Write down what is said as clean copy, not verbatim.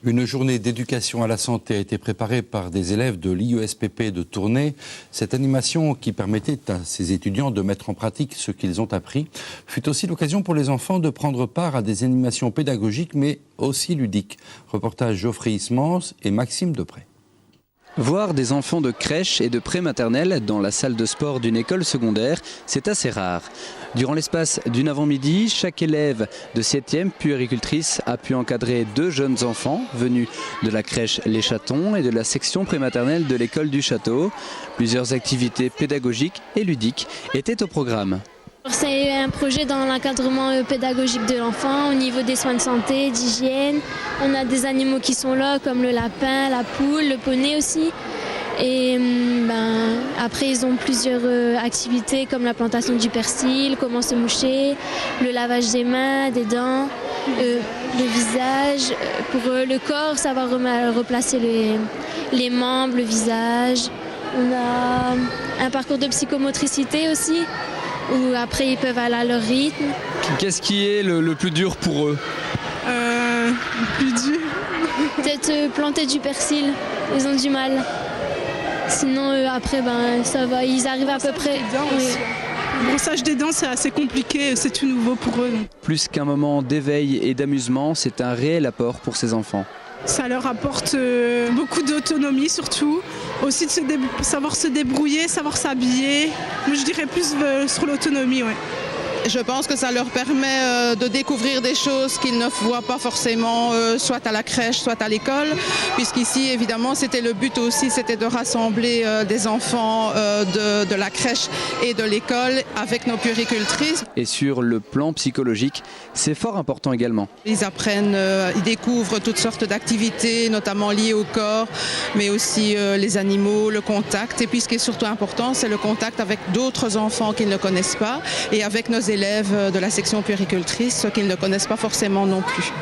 Une journée d'éducation à la santé a été préparée par des élèves de l'IESPP de Tournai. Cette animation qui permettait à ces étudiants de mettre en pratique ce qu'ils ont appris fut aussi l'occasion pour les enfants de prendre part à des animations pédagogiques mais aussi ludiques. Reportage Geoffrey Ismans et Maxime Depré. Voir des enfants de crèche et de pré-maternelle dans la salle de sport d'une école secondaire, c'est assez rare. Durant l'espace d'une avant-midi, chaque élève de 7e puéricultrice a pu encadrer 2 jeunes enfants venus de la crèche Les Chatons et de la section pré-maternelle de l'école du Château. Plusieurs activités pédagogiques et ludiques étaient au programme. C'est un projet dans l'encadrement pédagogique de l'enfant au niveau des soins de santé, d'hygiène. On a des animaux qui sont là comme le lapin, la poule, le poney aussi. Et après ils ont plusieurs activités comme la plantation du persil, comment se moucher, le lavage des mains, des dents, le visage. Pour le corps, savoir replacer les membres, le visage. On a un parcours de psychomotricité aussi, où après ils peuvent aller à leur rythme. Qu'est-ce qui est le plus dur pour eux? Le plus dur Peut-être planter du persil, ils ont du mal. Sinon après ça va, ils arrivent à peu près. Le brossage des dents, c'est assez compliqué, c'est tout nouveau pour eux. Plus qu'un moment d'éveil et d'amusement, c'est un réel apport pour ces enfants. Ça leur apporte beaucoup d'autonomie surtout, aussi de savoir se débrouiller, savoir s'habiller. Moi je dirais plus sur l'autonomie, ouais. Je pense que ça leur permet de découvrir des choses qu'ils ne voient pas forcément, soit à la crèche, soit à l'école, puisqu'ici, évidemment, c'était le but aussi, c'était de rassembler des enfants de la crèche et de l'école avec nos puéricultrices. Et sur le plan psychologique, c'est fort important également. Ils apprennent, ils découvrent toutes sortes d'activités, notamment liées au corps, mais aussi les animaux, le contact. Et puis ce qui est surtout important, c'est le contact avec d'autres enfants qu'ils ne connaissent pas et avec nos élèves de la section puéricultrice, qu'ils ne connaissent pas forcément non plus.